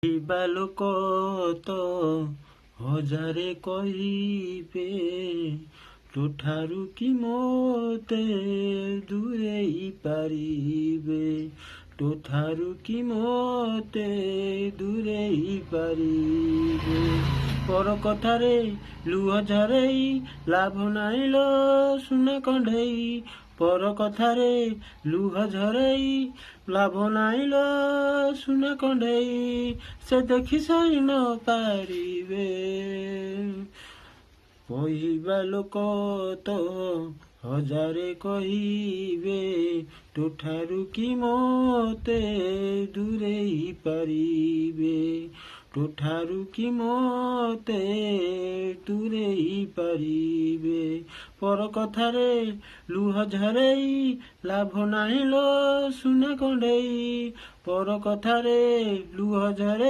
लोक तो हजारे कहिबे तोठारु कि मोते दूरेई पारिबे तोठारु कि मोते दूरेई पारिबे पर कथारे लुह झरेई लाभ नाइल सुना कंढेई पर कथारे लुह झरेई लाभ नाइल सुना कंढेई से देखि सही न पारिबे कहिबा लोक तो हजारे कहिबे तोठारु कि मोते दूरेई पारिबे तोठारु कि मोते दूरेई पारिबे पर कथारे लुह झरेई लाभ नाहिलो सुना कंढेई पर कथारे लुह झरेई।